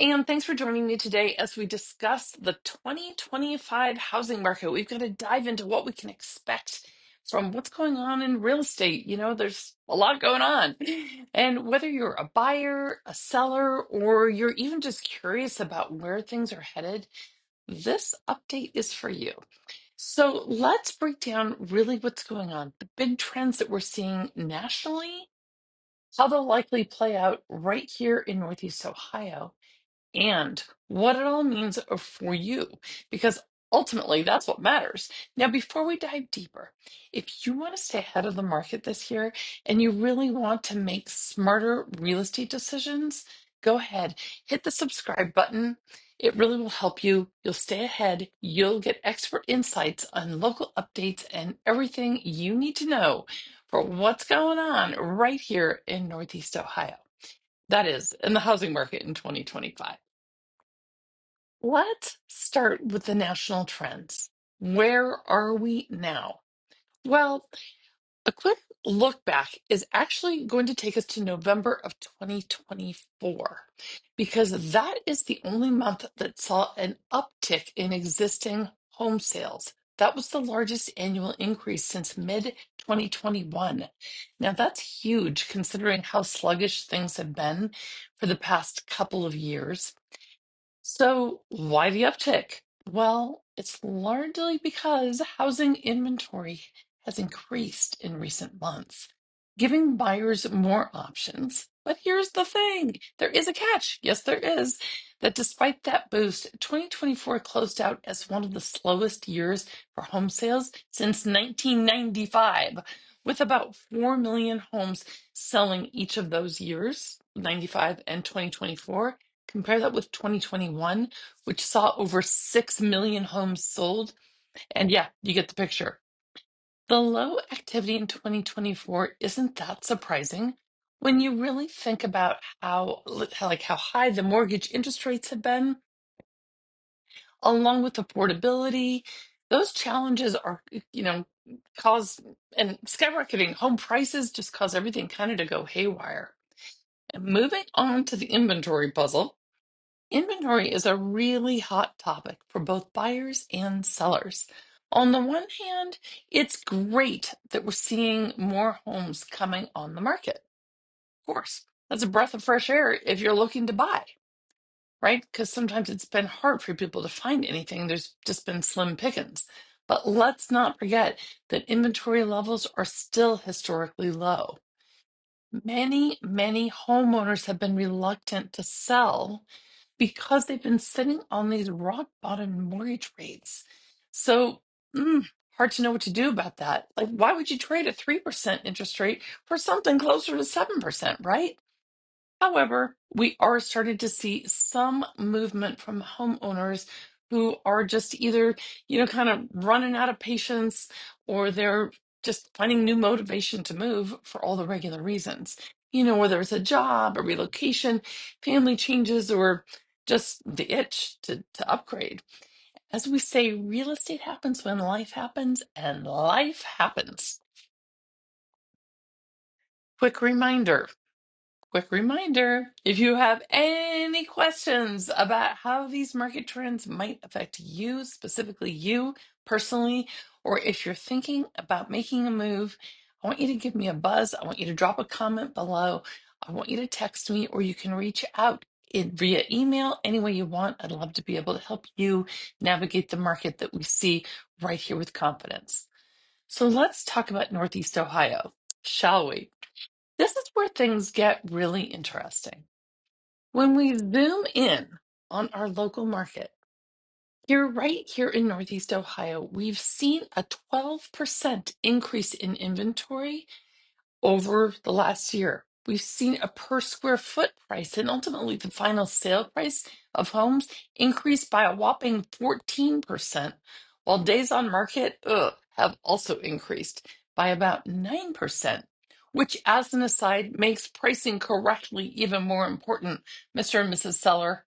And thanks for joining me today as we discuss the 2025 housing market. We've got to dive into what we can expect from what's going on in real estate. There's a lot going on. And whether you're a buyer, a seller, or you're even just curious about where things are headed, this update is for you. So let's break down really what's going on, the big trends that we're seeing nationally, how they'll likely play out right here in Northeast Ohio and what it all means for you, because ultimately that's what matters. Now, before we dive deeper, if you want to stay ahead of the market this year and you really want to make smarter real estate decisions, go ahead, hit the subscribe button. It really will help you. You'll stay ahead. You'll get expert insights on local updates and everything you need to know for what's going on right here in Northeast Ohio. That is, in the housing market in 2025. Let's start with the national trends. Where are we now? Well, a quick look back is actually going to take us to November of 2024, because that is the only month that saw an uptick in existing home sales. That was the largest annual increase since mid 2021. Now, that's huge considering how sluggish things have been for the past couple of years. So, why the uptick? Well, it's largely because housing inventory has increased in recent months, giving buyers more options. But here's the thing, there is a catch. Yes, there is. That despite that boost, 2024 closed out as one of the slowest years for home sales since 1995, with about 4 million homes selling each of those years, 95 and 2024. Compare that with 2021, which saw over 6 million homes sold. And yeah, you get the picture. The low activity in 2024 isn't that surprising when you really think about how high the mortgage interest rates have been, along with affordability. Those challenges are, cause and skyrocketing home prices just cause everything kind of to go haywire. And moving on to the inventory puzzle. Inventory is a really hot topic for both buyers and sellers. On the one hand, it's great that we're seeing more homes coming on the market. Of course, that's a breath of fresh air if you're looking to buy, right? Because sometimes it's been hard for people to find anything. There's just been slim pickings. But let's not forget that inventory levels are still historically low. Many homeowners have been reluctant to sell because they've been sitting on these rock bottom mortgage rates. So, hard to know what to do about that. Like, why would you trade a 3% interest rate for something closer to 7%, right? However, we are starting to see some movement from homeowners who are just either, kind of running out of patience, or they're just finding new motivation to move for all the regular reasons. Whether it's a job, a relocation, family changes, or just the itch to upgrade. As we say, real estate happens when life happens, and life happens. Quick reminder Quick reminder, if you have any questions about how these market trends might affect you, specifically you personally, or if you're thinking about making a move, I want you to give me a buzz. I want you to drop a comment below. I want you to text me, or you can reach out via email any way you want. I'd love to be able to help you navigate the market that we see right here with confidence. So let's talk about Northeast Ohio, shall we? This is where things get really interesting. When we zoom in on our local market, right here in Northeast Ohio, we've seen a 12% increase in inventory over the last year. We've seen a per square foot price and ultimately the final sale price of homes increase by a whopping 14%, while days on market have also increased by about 9%, which, as an aside, makes pricing correctly even more important, Mr. and Mrs. Seller.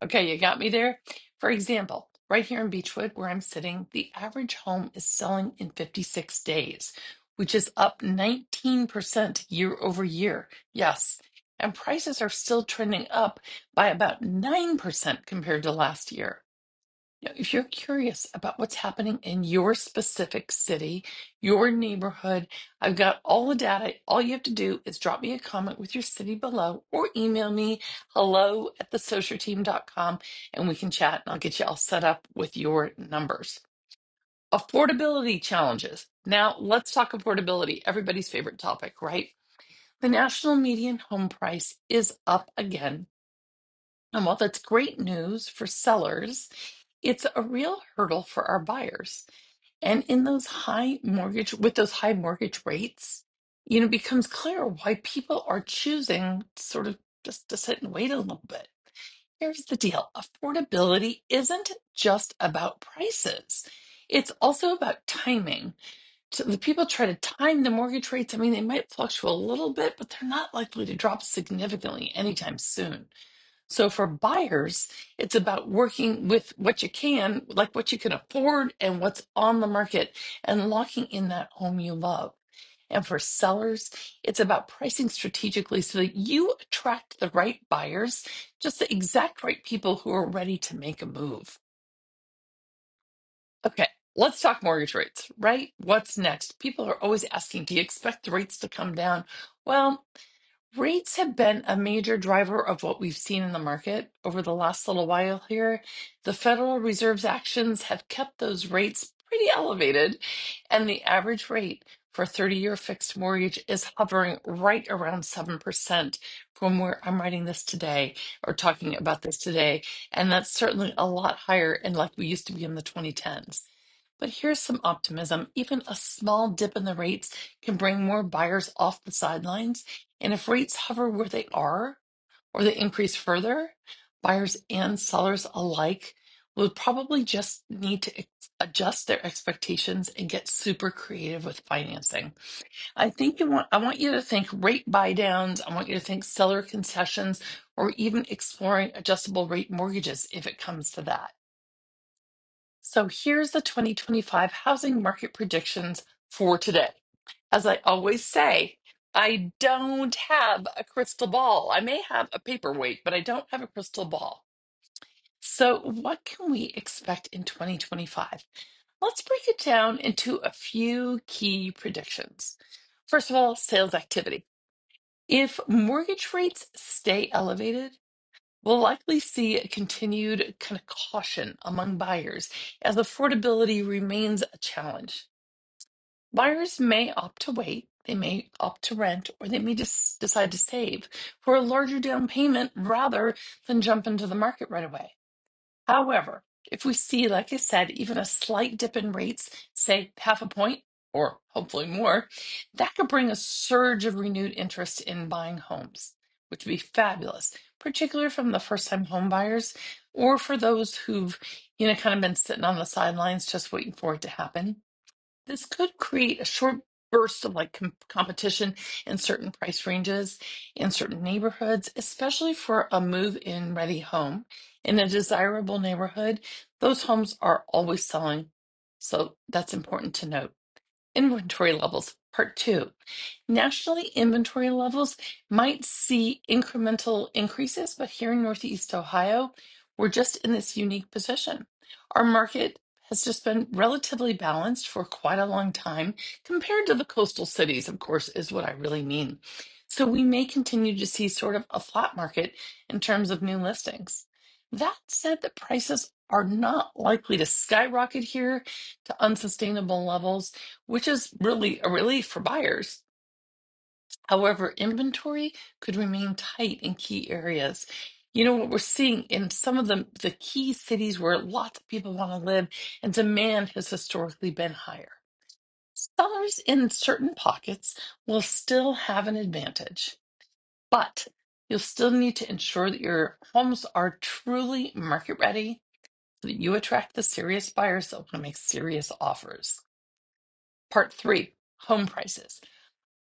Okay, you got me there? For example, right here in Beachwood, where I'm sitting, the average home is selling in 56 days, which is up 19% year over year. Yes, and prices are still trending up by about 9% compared to last year. Now, if you're curious about what's happening in your specific city, your neighborhood, I've got all the data. All you have to do is drop me a comment with your city below or email me hello@thesocherteam.com and we can chat and I'll get you all set up with your numbers. Affordability challenges. Now, let's talk affordability, everybody's favorite topic, right? The national median home price is up again. And while that's great news for sellers, it's a real hurdle for our buyers. And in with those high mortgage rates, it becomes clear why people are choosing sort of just to sit and wait a little bit. Here's the deal. Affordability isn't just about prices. It's also about timing. So the people try to time the mortgage rates. I mean, they might fluctuate a little bit, but they're not likely to drop significantly anytime soon. So for buyers, it's about working with what you can, like what you can afford and what's on the market, and locking in that home you love. And for sellers, it's about pricing strategically so that you attract the right buyers, just the exact right people who are ready to make a move. Okay, let's talk mortgage rates, right? What's next? People are always asking, do you expect the rates to come down? Well, rates have been a major driver of what we've seen in the market over the last little while here. The Federal Reserve's actions have kept those rates pretty elevated, and the average rate for a 30-year fixed mortgage is hovering right around 7% from where I'm writing this today or talking about this today. And that's certainly a lot higher and like we used to be in the 2010s. But here's some optimism. Even a small dip in the rates can bring more buyers off the sidelines. And if rates hover where they are or they increase further, buyers and sellers alike will probably just need to adjust their expectations and get super creative with financing. I want you to think rate buy downs. I want you to think seller concessions or even exploring adjustable rate mortgages if it comes to that. So here's the 2025 housing market predictions for today. As I always say, I don't have a crystal ball. I may have a paperweight, but I don't have a crystal ball. So what can we expect in 2025? Let's break it down into a few key predictions. First of all, sales activity. If mortgage rates stay elevated, we'll likely see a continued kind of caution among buyers as affordability remains a challenge. Buyers may opt to wait, they may opt to rent, or they may just decide to save for a larger down payment rather than jump into the market right away. However, if we see, like I said, even a slight dip in rates, say half a point or hopefully more, that could bring a surge of renewed interest in buying homes, which would be fabulous, particularly from the first-time home buyers or for those who've, kind of been sitting on the sidelines just waiting for it to happen. This could create a short burst of like competition in certain price ranges in certain neighborhoods, especially for a move-in ready home in a desirable neighborhood. Those homes are always selling, so that's important to note. Inventory levels, part two. Nationally, inventory levels might see incremental increases, but here in Northeast Ohio, we're just in this unique position. Our market has just been relatively balanced for quite a long time compared to the coastal cities, of course, is what I really mean. So we may continue to see sort of a flat market in terms of new listings. That said, the prices are not likely to skyrocket here to unsustainable levels, which is really a relief for buyers. However, inventory could remain tight in key areas. What we're seeing in some of the key cities where lots of people want to live and demand has historically been higher. Sellers in certain pockets will still have an advantage, but you'll still need to ensure that your homes are truly market ready so that you attract the serious buyers that want to make serious offers. Part three, home prices.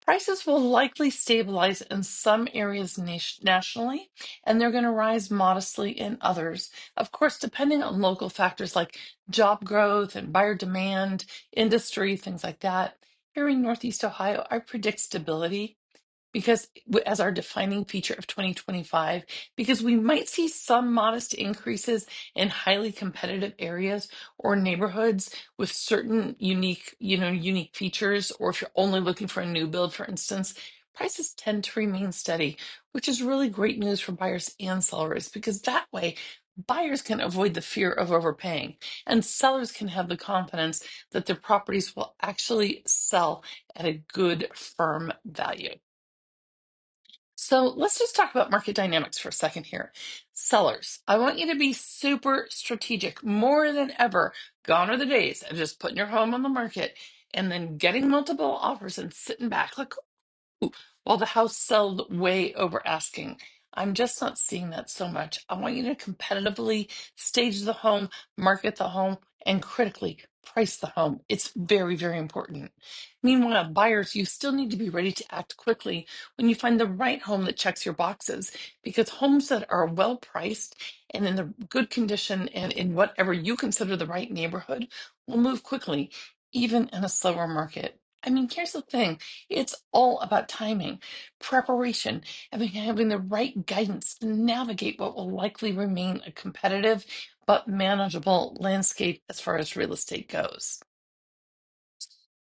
Prices will likely stabilize in some areas nationally, and they're going to rise modestly in others. Of course, depending on local factors like job growth and buyer demand, industry, things like that. Here in Northeast Ohio, I predict stability. because as our defining feature of 2025, because we might see some modest increases in highly competitive areas or neighborhoods with certain unique features, or if you're only looking for a new build, for instance, prices tend to remain steady, which is really great news for buyers and sellers, because that way buyers can avoid the fear of overpaying and sellers can have the confidence that their properties will actually sell at a good, firm value. So let's just talk about market dynamics for a second here. Sellers, I want you to be super strategic more than ever. Gone are the days of just putting your home on the market and then getting multiple offers and sitting back like, ooh, while the house sold way over asking. I'm just not seeing that so much. I want you to competitively stage the home, market the home, and critically price the home. It's very, very important. Meanwhile, buyers, you still need to be ready to act quickly when you find the right home that checks your boxes, because homes that are well priced and in the good condition and in whatever you consider the right neighborhood will move quickly, even in a slower market. I mean, here's the thing. It's all about timing, preparation, and having the right guidance to navigate what will likely remain a competitive but manageable landscape as far as real estate goes.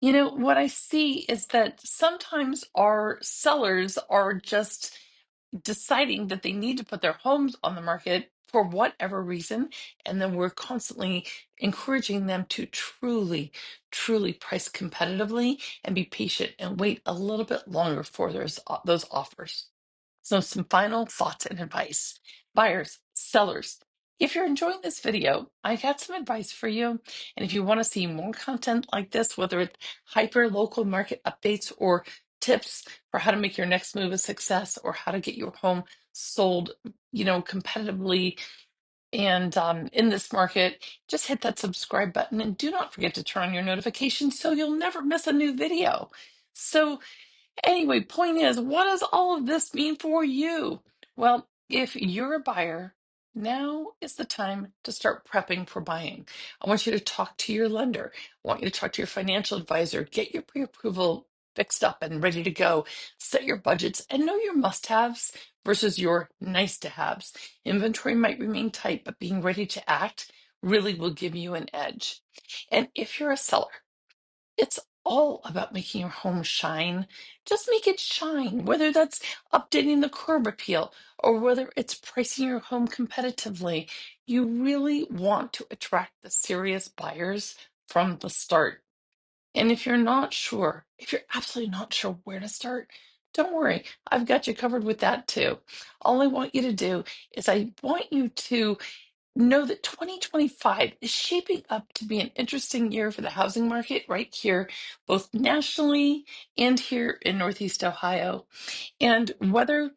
What I see is that sometimes our sellers are just deciding that they need to put their homes on the market for whatever reason. And then we're constantly encouraging them to truly, truly price competitively and be patient and wait a little bit longer for those offers. So, some final thoughts and advice. Buyers, sellers, if you're enjoying this video, I got some advice for you. And if you want to see more content like this, whether it's hyper local market updates or tips for how to make your next move a success or how to get your home sold, competitively and in this market, just hit that subscribe button and do not forget to turn on your notifications so you'll never miss a new video. So, anyway, point is, what does all of this mean for you? Well, if you're a buyer, now is the time to start prepping for buying. I want you to talk to your lender. I want you to talk to your financial advisor. Get your pre-approval fixed up and ready to go. Set your budgets and know your must-haves versus your nice-to-haves. Inventory might remain tight, but being ready to act really will give you an edge. And if you're a seller, it's all about making your home shine. Just make it shine, whether that's updating the curb appeal or whether it's pricing your home competitively. You really want to attract the serious buyers from the start. And if you're not sure, if you're absolutely not sure where to start, don't worry. I've got you covered with that too. All I want you to do is I want you to know that 2025 is shaping up to be an interesting year for the housing market right here, both nationally and here in Northeast Ohio. And whether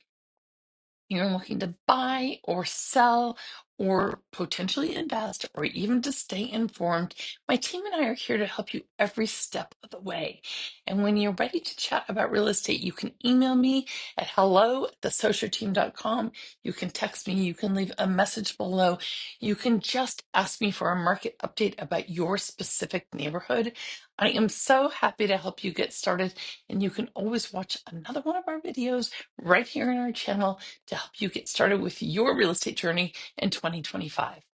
you're looking to buy or sell or potentially invest or even to stay informed, my team and I are here to help you every step of the way. And when you're ready to chat about real estate, you can email me at hello@thesocherteam.com. You can text me. You can leave a message below. You can just ask me for a market update about your specific neighborhood. I am so happy to help you get started. And you can always watch another one of our videos right here in our channel to help you get started with your real estate journey in 2025.